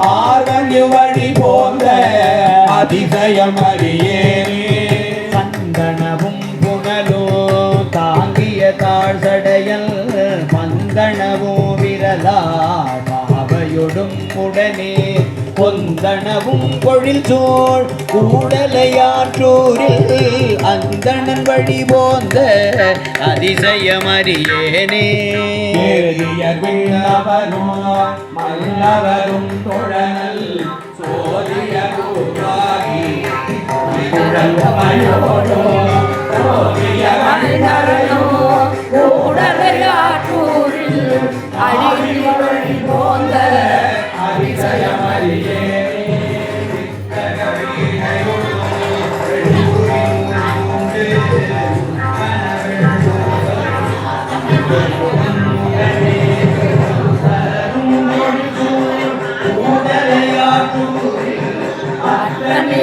ஆர்வஞ்சு வழி போந்த அதிசயம் அறியேனே சந்தனவும் புனலோ தாங்கிய தாழ்சடையல் பந்தனவும் விரலா பாவையொடும் உடனே பொந்தனவும் பொழில் சோழ் கூடலையாற்றூரில் அந்தணன் வழி போந்த அதிசயமறியேனே மல்லவரும் தொழனல் சோதிய கூடலையாற்றூரில் அழகி வழி போந்த அதிசயமறியே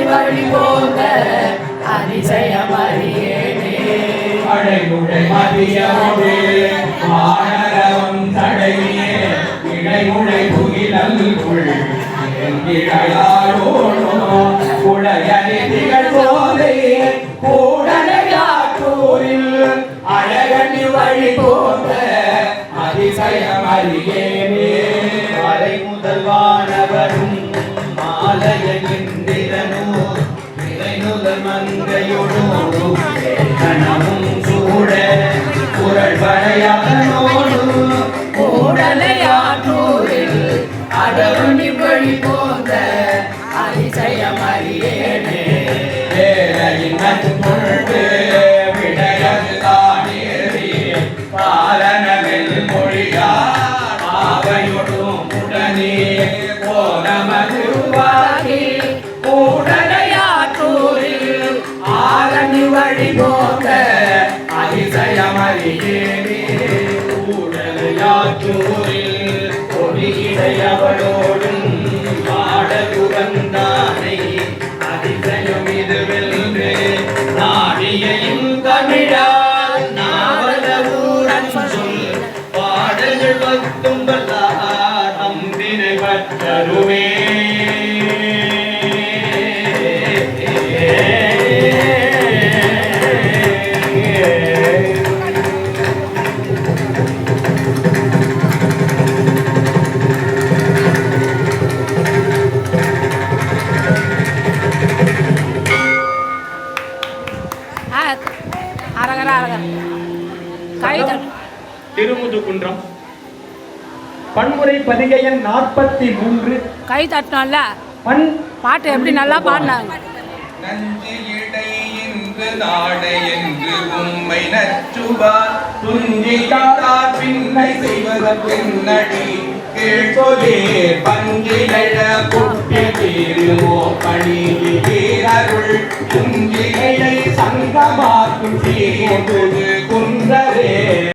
வழி போந்த அதிசயமறியேனே அடைமுடை மதியோடு ஆனரவம் தடையே இடைமுடை புகிலல்குள் உடையறிதிகள் போலே கூடலையாற்றூரில் அழகனி வழி போந்த அதிசயமறியேனே அரை முதல்வானவரும் மாலையிந்திரனோ இறைநுதல் மங்கையொடு கணமும் சூட குரல் படையானோடு கூடலையாற்றூரில் அழகனி வழி போந்த அதிசயமறியேனே வேலையின் நட்பொழுது விடையது தானேறி பாலனவில் மொழியா பாவையொடும் உடனே போனமதுவாகி கூடலையாற்றூரில் ஆரணி வழி போந்த அதிசயமறியேனே கூடலையாற்றூரில் கொடியிடையவளோடும் பாடகு வந்தானை அதிசயம் இதுவென்று நாடியையும் தமிழால் நாவலூரன் சொல் பாடல்கள் பத்தும் வல்லார் அம்பினை பற்றருமே திருமுதுகுன்றம் பன்முறை பதிகை எண் 43 கை தட்டினோம்ல பாட்டு எப்படி நல்லா பாடினாங்க நஞ்சு இடை என்று நாடை என்று உம்மை நச்சுவார் துஞ்சி காத்தார் பின்னை செய்வதற்கென்னடி கேட்போதேர் பஞ்சிலைய குட்டி தீருமோ பணி வீரருள் துஞ்சிலையை சங்கமாக்கும் சீர்போது